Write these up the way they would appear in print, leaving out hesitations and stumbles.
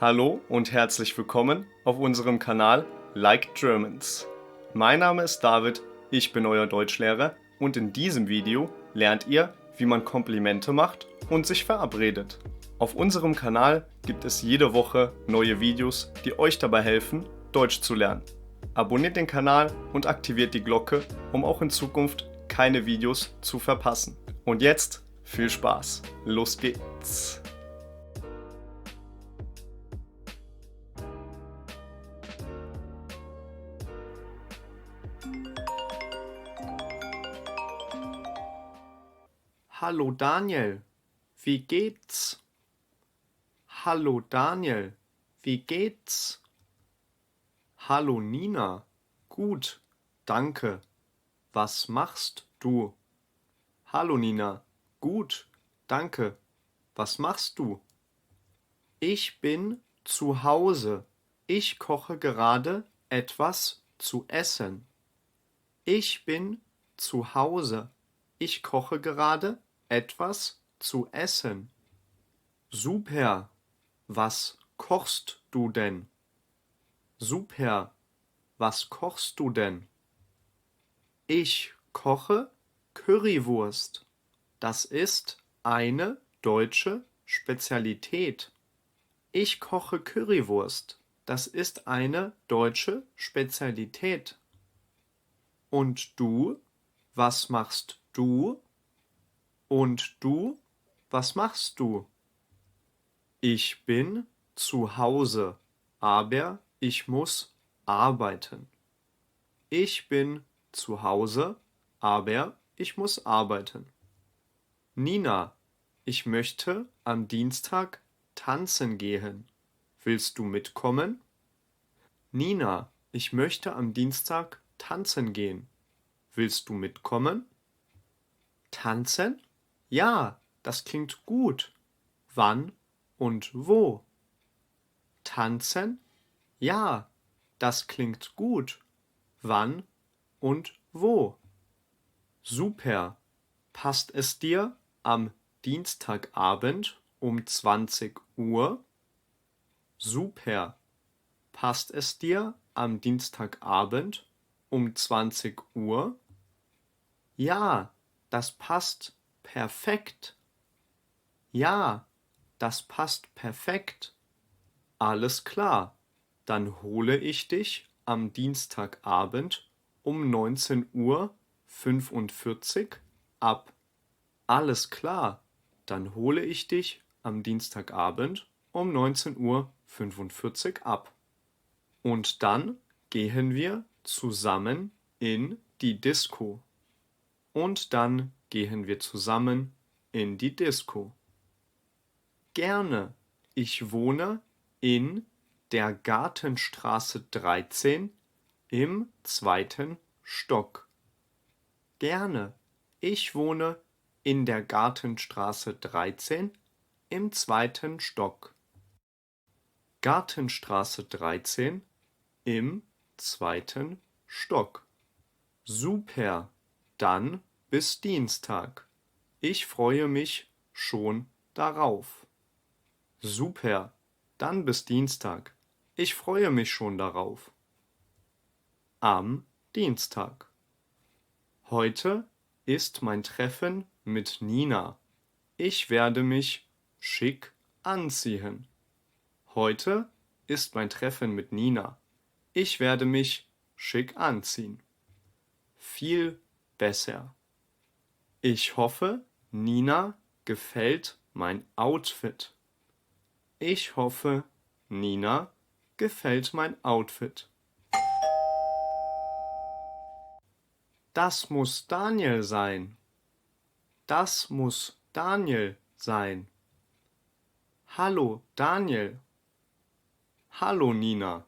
Hallo und herzlich willkommen auf unserem Kanal Like Germans. Mein Name ist David, ich bin euer Deutschlehrer und in diesem Video lernt ihr, wie man Komplimente macht und sich verabredet. Auf unserem Kanal gibt es jede Woche neue Videos, die euch dabei helfen, Deutsch zu lernen. Abonniert den Kanal und aktiviert die Glocke, um auch in Zukunft keine Videos zu verpassen. Und jetzt viel Spaß, los geht's! Hallo Daniel, wie geht's? Hallo Daniel, wie geht's? Hallo Nina, gut, danke. Was machst du? Hallo Nina, gut, danke. Was machst du? Ich bin zu Hause. Ich koche gerade etwas zu essen. Ich bin zu Hause. Ich koche gerade etwas zu essen. Super. Was kochst du denn? Super. Was kochst du denn? Ich koche Currywurst. Das ist eine deutsche Spezialität. Ich koche Currywurst. Das ist eine deutsche Spezialität. Und du? Was machst du? Und du? Was machst du? Ich bin zu Hause, aber ich muss arbeiten. Ich bin zu Hause, aber ich muss arbeiten. Nina, ich möchte am Dienstag tanzen gehen. Willst du mitkommen? Nina, ich möchte am Dienstag tanzen gehen. Willst du mitkommen? Tanzen? Ja, das klingt gut. Wann und wo? Tanzen? Ja, das klingt gut. Wann und wo? Super. Passt es dir am Dienstagabend um 20 Uhr? Super. Passt es dir am Dienstagabend um 20 Uhr? Ja, das passt perfekt. Ja, das passt perfekt. Alles klar. Dann hole ich dich am Dienstagabend um 19:45 Uhr ab. Alles klar. Dann hole ich dich am Dienstagabend um 19:45 Uhr ab. Und dann gehen wir zusammen in die Disco. Und dann gehen wir zusammen in die Disco. Gerne. Ich wohne in der Gartenstraße 13 im 2. Stock. Gerne. Ich wohne in der Gartenstraße 13 im 2. Stock. Gartenstraße 13 im 2. Stock. Super. Dann bis Dienstag. Ich freue mich schon darauf. Super. Dann bis Dienstag. Ich freue mich schon darauf. Am Dienstag. Heute ist mein Treffen mit Nina. Ich werde mich schick anziehen. Heute ist mein Treffen mit Nina. Ich werde mich schick anziehen. Viel besser. Ich hoffe, Nina gefällt mein Outfit. Ich hoffe, Nina gefällt mein Outfit. Das muss Daniel sein. Das muss Daniel sein. Hallo Daniel. Hallo Nina.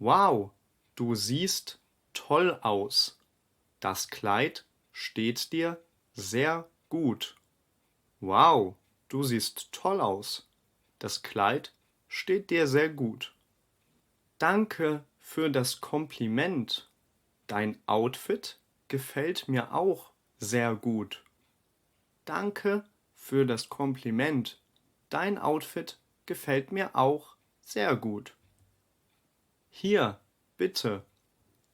Wow, du siehst toll aus. Das Kleid steht dir sehr gut. Wow, du siehst toll aus. Das Kleid steht dir sehr gut. Danke für das Kompliment. Dein Outfit gefällt mir auch sehr gut. Danke für das Kompliment. Dein Outfit gefällt mir auch sehr gut. Hier, bitte,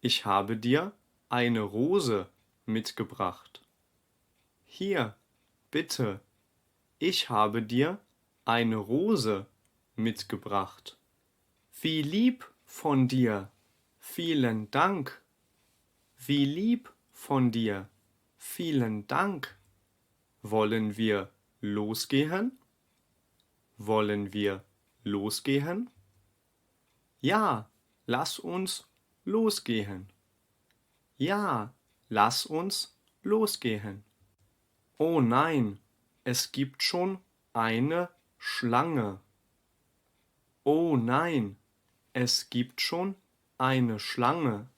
ich habe dir eine Rose mitgebracht. Hier, bitte, ich habe dir eine Rose mitgebracht. Wie lieb von dir, vielen Dank. Wie lieb von dir, vielen Dank. Wollen wir losgehen? Wollen wir losgehen? Ja, lass uns losgehen. Ja, lass uns losgehen. Oh nein, es gibt schon eine Schlange. Oh nein, es gibt schon eine Schlange.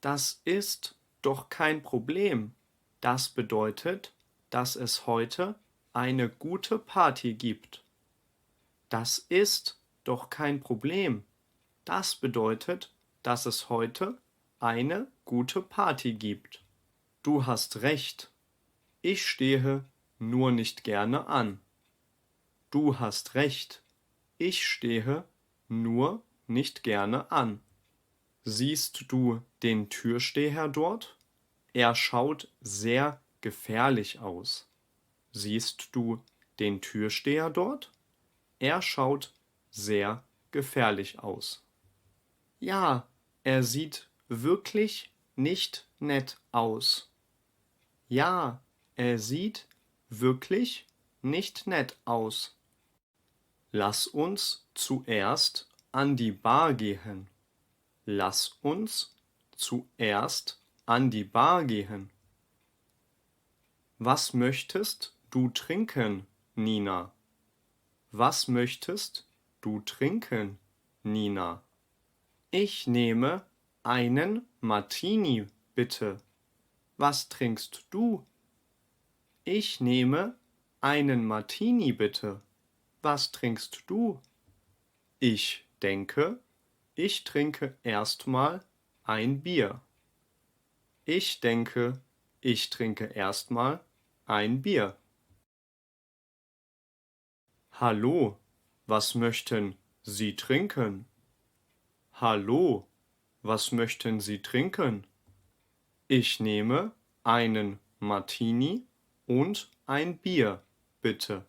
Das ist doch kein Problem. Das bedeutet, dass es heute eine gute Party gibt. Das ist doch kein Problem. Das bedeutet, dass es heute eine gute Party gibt. Du hast recht. Ich stehe nur nicht gerne an. Du hast recht. Ich stehe nur nicht gerne an. Siehst du den Türsteher dort? Er schaut sehr gefährlich aus. Siehst du den Türsteher dort? Er schaut sehr gefährlich aus. Ja, er sieht wirklich nicht nett aus. Ja, er sieht wirklich nicht nett aus. Lass uns zuerst an die Bar gehen. Lass uns zuerst an die Bar gehen. Was möchtest du trinken, Nina? Was möchtest du trinken, Nina? Ich nehme einen Martini, bitte. Was trinkst du? Ich nehme einen Martini, bitte. Was trinkst du? Ich denke, ich trinke erstmal ein Bier. Ich denke, ich trinke erstmal ein Bier. Hallo, was möchten Sie trinken? Hallo, was möchten Sie trinken? Ich nehme einen Martini und ein Bier, bitte.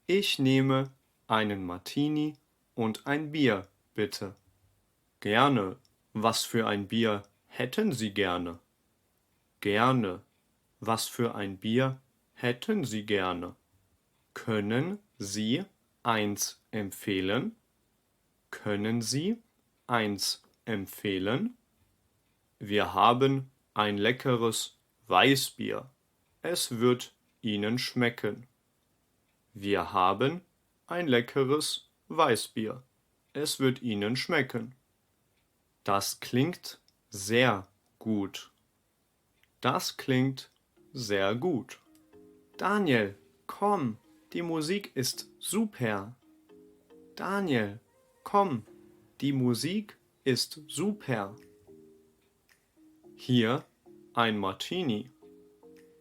Ich nehme einen Martini und ein Bier, bitte. Gerne. Was für ein Bier hätten Sie gerne? Gerne. Was für ein Bier hätten Sie gerne? Können Sie eins empfehlen? Können Sie eins empfehlen? Wir haben ein leckeres Weißbier. Es wird Ihnen schmecken. Wir haben ein leckeres Weißbier. Es wird Ihnen schmecken. Das klingt sehr gut. Das klingt sehr gut. Daniel, komm, die Musik ist super. Daniel, komm, die Musik ist super. Hier ein Martini.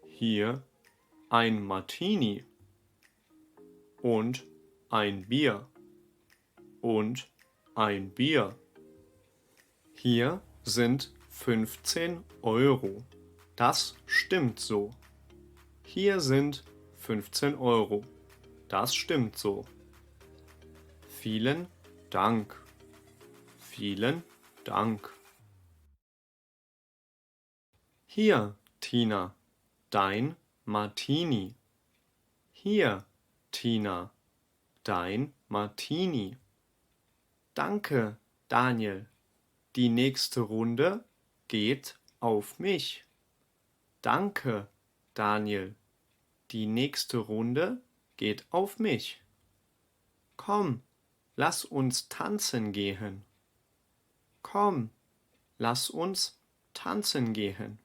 Hier ein Martini. Und ein Bier. Und ein Bier. Hier sind 15 Euro. Das stimmt so. Hier sind 15 Euro. Das stimmt so. Vielen Dank. Vielen Dank. Hier, Tina, dein Martini. Hier, Tina, dein Martini. Danke, Daniel. Die nächste Runde geht auf mich. Danke, Daniel. Die nächste Runde geht auf mich. Komm, lass uns tanzen gehen. Komm, lass uns tanzen gehen.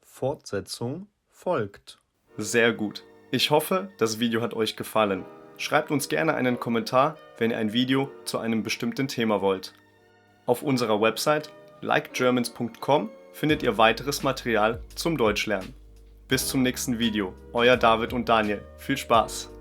Fortsetzung folgt. Sehr gut. Ich hoffe, das Video hat euch gefallen. Schreibt uns gerne einen Kommentar, wenn ihr ein Video zu einem bestimmten Thema wollt. Auf unserer Website likegermans.com findet ihr weiteres Material zum Deutschlernen. Bis zum nächsten Video, euer David und Daniel. Viel Spaß!